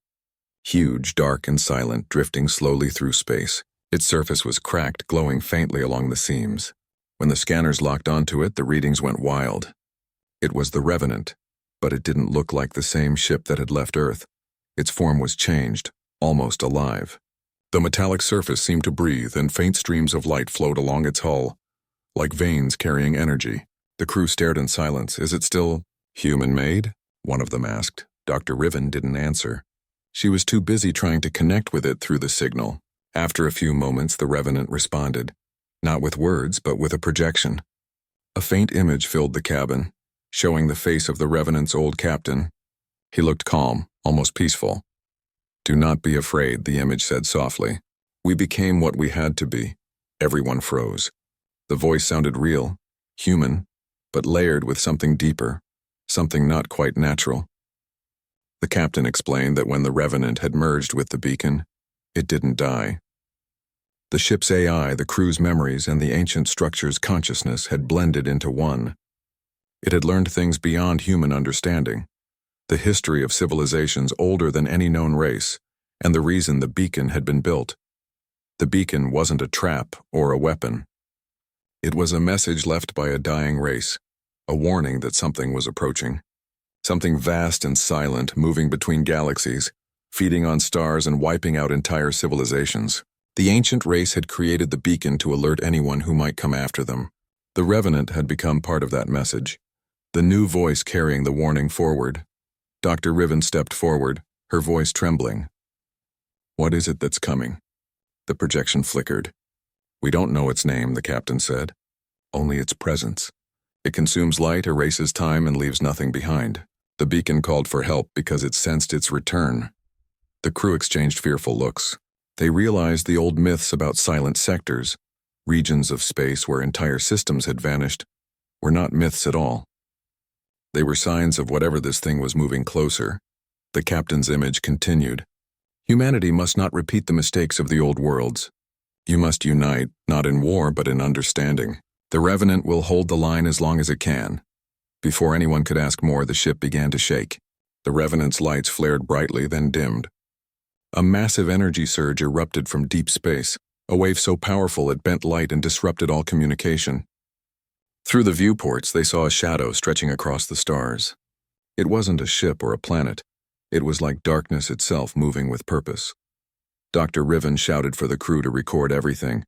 Huge, dark, and silent, drifting slowly through space. Its surface was cracked, glowing faintly along the seams. When the scanners locked onto it, the readings went wild. It was the Revenant, but it didn't look like the same ship that had left Earth. Its form was changed, almost alive. The metallic surface seemed to breathe, and faint streams of light flowed along its hull, like veins carrying energy. The crew stared in silence. Is it still human-made? One of them asked. Dr. Riven didn't answer. She was too busy trying to connect with it through the signal. After a few moments, the Revenant responded, not with words, but with a projection. A faint image filled the cabin, showing the face of the Revenant's old captain. He looked calm, almost peaceful. Do not be afraid, the image said softly. We became what we had to be. Everyone froze. The voice sounded real, human, but layered with something deeper, something not quite natural. The captain explained that when the Revenant had merged with the beacon, it didn't die. The ship's AI, the crew's memories, and the ancient structure's consciousness had blended into one. It had learned things beyond human understanding, the history of civilizations older than any known race, and the reason the beacon had been built. The beacon wasn't a trap or a weapon. It was a message left by a dying race, a warning that something was approaching. Something vast and silent, moving between galaxies, feeding on stars and wiping out entire civilizations. The ancient race had created the beacon to alert anyone who might come after them. The Revenant had become part of that message, the new voice carrying the warning forward. Dr. Riven stepped forward, her voice trembling. What is it that's coming? The projection flickered. We don't know its name, the captain said. Only its presence. It consumes light, erases time, and leaves nothing behind. The beacon called for help because it sensed its return. The crew exchanged fearful looks. They realized the old myths about silent sectors, regions of space where entire systems had vanished, were not myths at all. They were signs of whatever this thing was moving closer. The captain's image continued. Humanity must not repeat the mistakes of the old worlds. You must unite, not in war but in understanding. The Revenant will hold the line as long as it can. Before anyone could ask more, the ship began to shake. The Revenant's lights flared brightly, then dimmed. A massive energy surge erupted from deep space, a wave so powerful it bent light and disrupted all communication. Through the viewports, they saw a shadow stretching across the stars. It wasn't a ship or a planet. It was like darkness itself moving with purpose. Dr. Riven shouted for the crew to record everything.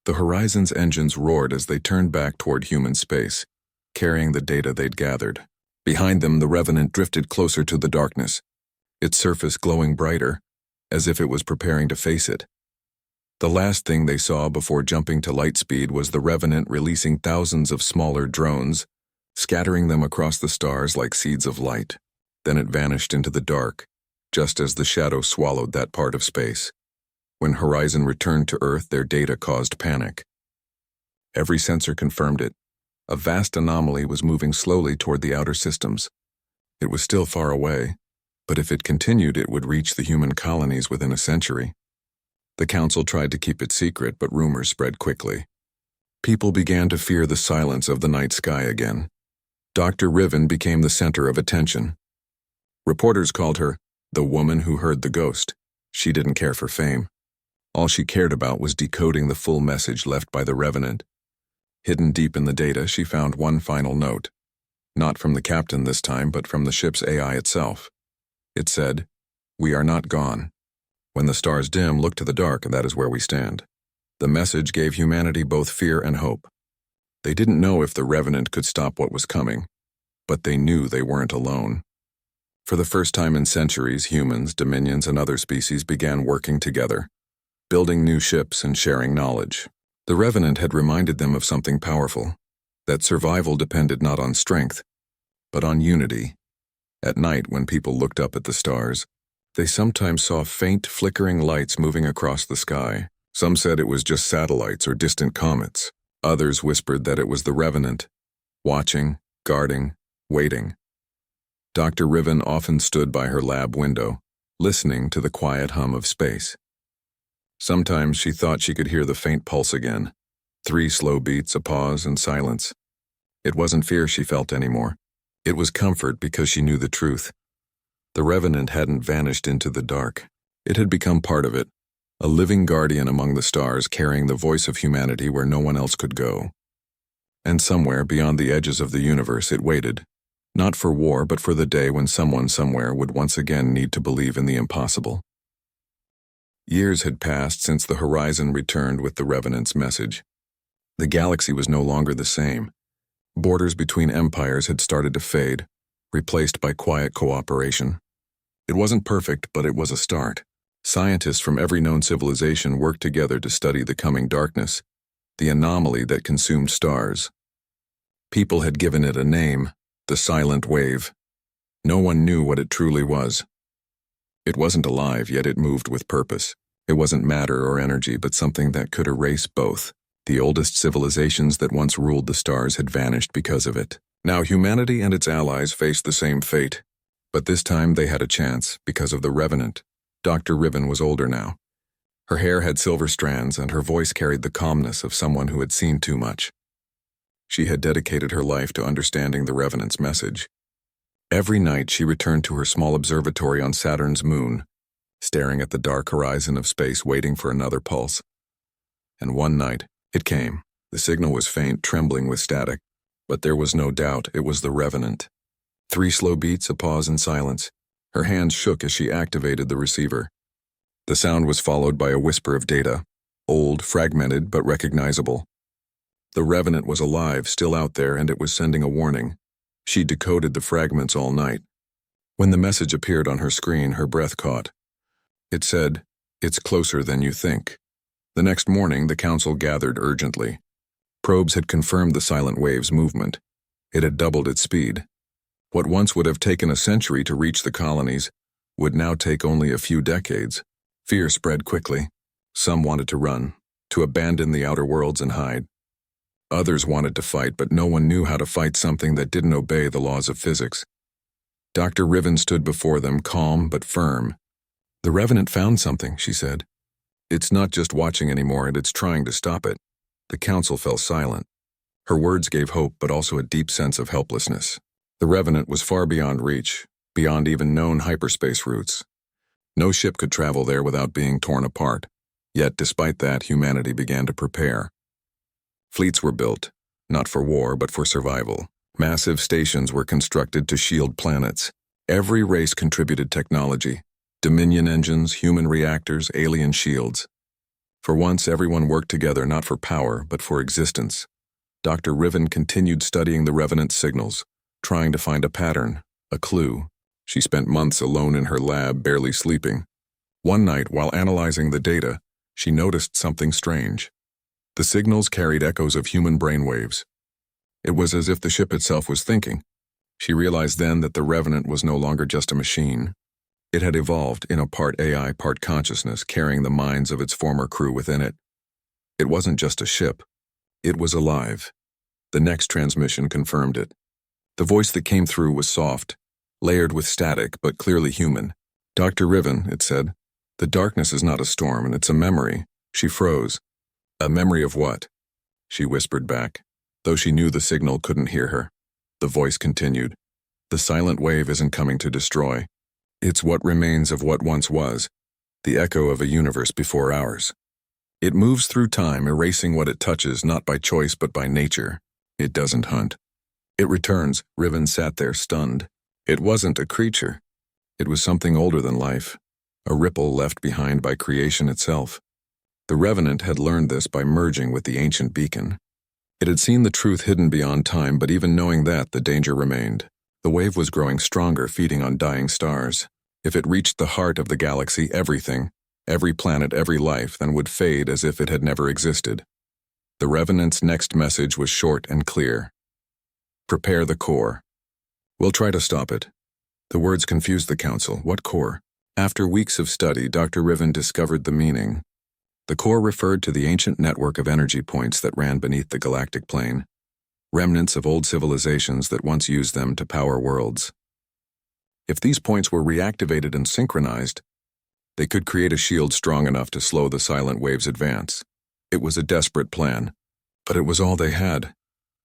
The Horizon's engines roared as they turned back toward human space, carrying the data they'd gathered. Behind them, the Revenant drifted closer to the darkness, its surface glowing brighter, as if it was preparing to face it. The last thing they saw before jumping to light speed was the Revenant releasing thousands of smaller drones, scattering them across the stars like seeds of light. Then it vanished into the dark, just as the shadow swallowed that part of space. When Horizon returned to Earth, their data caused panic. Every sensor confirmed it. A vast anomaly was moving slowly toward the outer systems. It was still far away, but if it continued, it would reach the human colonies within a century. The Council tried to keep it secret, but rumors spread quickly. People began to fear the silence of the night sky again. Dr. Riven became the center of attention. Reporters called her the woman who heard the ghost. She didn't care for fame. All she cared about was decoding the full message left by the Revenant. Hidden deep in the data, she found one final note. Not from the captain this time, but from the ship's AI itself. It said, "We are not gone. When the stars dim, look to the dark, and that is where we stand. The message gave humanity both fear and hope. They didn't know if the Revenant could stop what was coming, but they knew they weren't alone. For the first time in centuries, humans, dominions, and other species began working together, building new ships and sharing knowledge. The Revenant had reminded them of something powerful, that survival depended not on strength, but on unity. At night, when people looked up at the stars, they sometimes saw faint, flickering lights moving across the sky. Some said it was just satellites or distant comets. Others whispered that it was the Revenant, watching, guarding, waiting. Dr. Riven often stood by her lab window, listening to the quiet hum of space. Sometimes she thought she could hear the faint pulse again. 3 slow beats, a pause, and silence. It wasn't fear she felt anymore. It was comfort because she knew the truth. The Revenant hadn't vanished into the dark. It had become part of it, a living guardian among the stars, carrying the voice of humanity where no one else could go. And somewhere beyond the edges of the universe it waited, not for war but for the day when someone somewhere would once again need to believe in the impossible. Years had passed since the horizon returned with the Revenant's message. The galaxy was no longer the same. Borders between empires had started to fade, replaced by quiet cooperation. It wasn't perfect, but it was a start. Scientists from every known civilization worked together to study the coming darkness, the anomaly that consumed stars. People had given it a name, the Silent Wave. No one knew what it truly was. It wasn't alive, yet it moved with purpose. It wasn't matter or energy, but something that could erase both. The oldest civilizations that once ruled the stars had vanished because of it. Now humanity and its allies faced the same fate. But this time they had a chance, because of the Revenant. Dr. Riven was older now. Her hair had silver strands, and her voice carried the calmness of someone who had seen too much. She had dedicated her life to understanding the Revenant's message. Every night she returned to her small observatory on Saturn's moon, staring at the dark horizon of space, waiting for another pulse. And one night, it came. The signal was faint, trembling with static, but there was no doubt it was the Revenant. 3 slow beats, a pause, and silence. Her hands shook as she activated the receiver. The sound was followed by a whisper of data, old, fragmented, but recognizable. The Revenant was alive, still out there, and it was sending a warning. She decoded the fragments all night. When the message appeared on her screen, her breath caught. It said, "It's closer than you think." The next morning, the council gathered urgently. Probes had confirmed the Silent Wave's movement. It had doubled its speed. What once would have taken a century to reach the colonies would now take only a few decades. Fear spread quickly. Some wanted to run, to abandon the outer worlds and hide. Others wanted to fight, but no one knew how to fight something that didn't obey the laws of physics. Dr. Riven stood before them, calm but firm. "The Revenant found something," she said. "It's not just watching anymore, and it's trying to stop it." The council fell silent. Her words gave hope, but also a deep sense of helplessness. The Revenant was far beyond reach, beyond even known hyperspace routes. No ship could travel there without being torn apart. Yet, despite that, humanity began to prepare. Fleets were built, not for war, but for survival. Massive stations were constructed to shield planets. Every race contributed technology: Dominion engines, human reactors, alien shields. For once, everyone worked together not for power, but for existence. Dr. Riven continued studying the Revenant's signals, trying to find a pattern, a clue. She spent months alone in her lab, barely sleeping. One night, while analyzing the data, she noticed something strange. The signals carried echoes of human brainwaves. It was as if the ship itself was thinking. She realized then that the Revenant was no longer just a machine. It had evolved in a part AI, part consciousness, carrying the minds of its former crew within it. It wasn't just a ship. It was alive. The next transmission confirmed it. The voice that came through was soft, layered with static, but clearly human. "Dr. Riven," it said, "the darkness is not a storm, and it's a memory." She froze. "A memory of what?" She whispered back, though she knew the signal couldn't hear her. The voice continued. "The Silent Wave isn't coming to destroy. It's what remains of what once was, the echo of a universe before ours. It moves through time, erasing what it touches, not by choice but by nature. It doesn't hunt. It returns." Riven sat there stunned. It wasn't a creature. It was something older than life. a ripple left behind by creation itself. The Revenant had learned this by merging with the ancient beacon. It had seen the truth hidden beyond time, but even knowing that, the danger remained. The wave was growing stronger, feeding on dying stars. If it reached the heart of the galaxy, everything, every planet, every life, then would fade as if it had never existed. The Revenant's next message was short and clear. Prepare the core. We'll try to stop it. The words confused the Council. What core? After weeks of study, Dr. Riven discovered the meaning. The core referred to the ancient network of energy points that ran beneath the galactic plane, remnants of old civilizations that once used them to power worlds. If these points were reactivated and synchronized, they could create a shield strong enough to slow the silent wave's advance. It was a desperate plan, but it was all they had.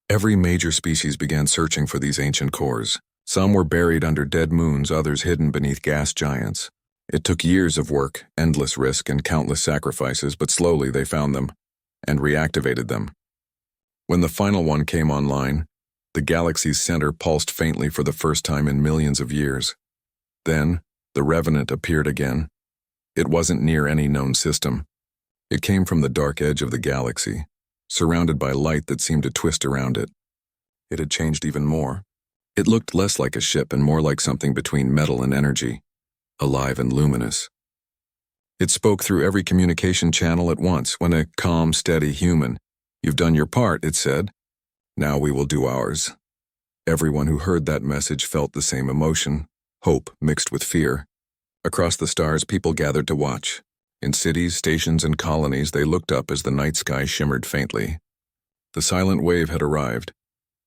Every major species began searching for these ancient cores. Some were buried under dead moons, others hidden beneath gas giants. It took years of work, endless risk, and countless sacrifices, but slowly they found them and reactivated them. When the final one came online, the galaxy's center pulsed faintly for the first time in millions of years. Then, the Revenant appeared again. It wasn't near any known system. It came from the dark edge of the galaxy, surrounded by light that seemed to twist around it. It had changed even more. It looked less like a ship and more like something between metal and energy, alive and luminous. It spoke through every communication channel at once. When a calm, steady human, "You've done your part," it said. "Now we will do ours." Everyone who heard that message felt the same emotion, hope mixed with fear. Across the stars, people gathered to watch. In cities, stations, and colonies, they looked up as the night sky shimmered faintly. The silent wave had arrived.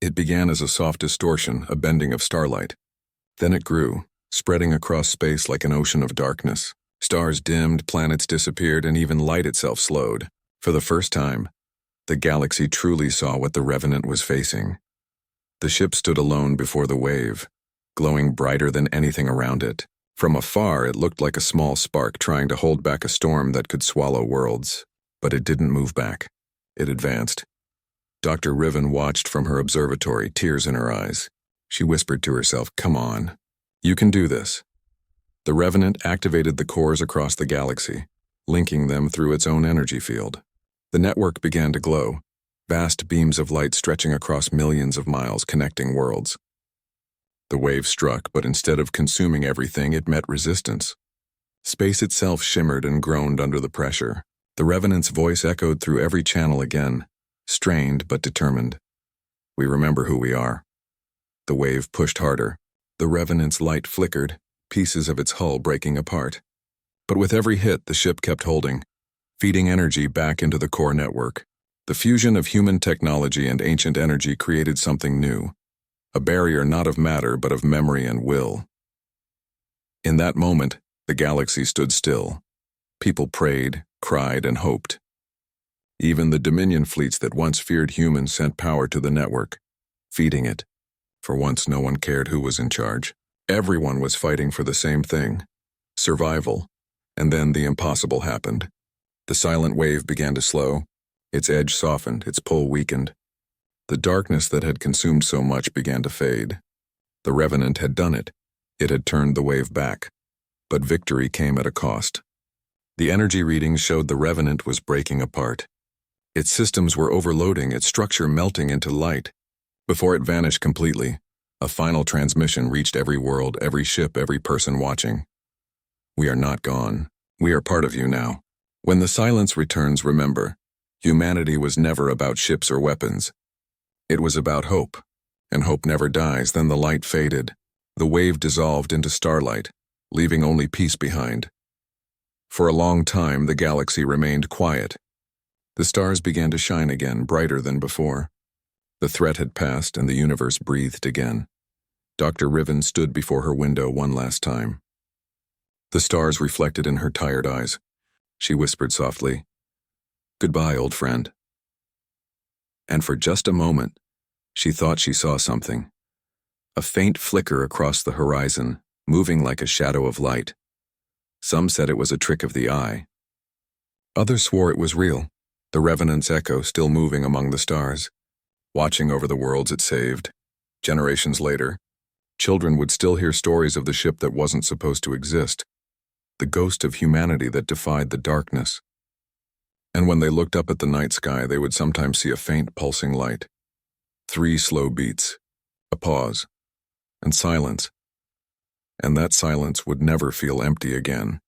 It began as a soft distortion, a bending of starlight. Then it grew, spreading across space like an ocean of darkness. Stars dimmed, planets disappeared, and even light itself slowed. For the first time, the galaxy truly saw what the Revenant was facing. The ship stood alone before the wave, glowing brighter than anything around it. From afar, it looked like a small spark trying to hold back a storm that could swallow worlds. But it didn't move back. It advanced. Dr. Riven watched from her observatory, tears in her eyes. She whispered to herself, "Come on. You can do this." The Revenant activated the cores across the galaxy, linking them through its own energy field. The network began to glow, vast beams of light stretching across millions of miles, connecting worlds. The wave struck, but instead of consuming everything, it met resistance. Space itself shimmered and groaned under the pressure. The Revenant's voice echoed through every channel again, strained but determined. "We remember who we are." The wave pushed harder. The Revenant's light flickered, pieces of its hull breaking apart. But with every hit, the ship kept holding, feeding energy back into the core network. The fusion of human technology and ancient energy created something new, a barrier not of matter but of memory and will. In that moment, the galaxy stood still. People prayed, cried, and hoped. Even the Dominion fleets that once feared humans sent power to the network, feeding it. For once, no one cared who was in charge. Everyone was fighting for the same thing, survival. And then the impossible happened. The silent wave began to slow. Its edge softened, its pull weakened. The darkness that had consumed so much began to fade. The Revenant had done it. It had turned the wave back. But victory came at a cost. The energy readings showed the Revenant was breaking apart. Its systems were overloading, its structure melting into light. Before it vanished completely, a final transmission reached every world, every ship, every person watching. "We are not gone. We are part of you now." When the silence returns, remember, humanity was never about ships or weapons. It was about hope, and hope never dies. Then the light faded. The wave dissolved into starlight, leaving only peace behind. For a long time, the galaxy remained quiet. The stars began to shine again, brighter than before. The threat had passed, and the universe breathed again. Dr. Riven stood before her window one last time. The stars reflected in her tired eyes. She whispered softly, "Goodbye, old friend." And for just a moment, she thought she saw something. A faint flicker across the horizon, moving like a shadow of light. Some said it was a trick of the eye. Others swore it was real, the Revenant's echo still moving among the stars, watching over the worlds it saved. Generations later, children would still hear stories of the ship that wasn't supposed to exist. the ghost of humanity that defied the darkness. And when they looked up at the night sky, they would sometimes see a faint pulsing light. 3 slow beats, a pause, and silence. And that silence would never feel empty again.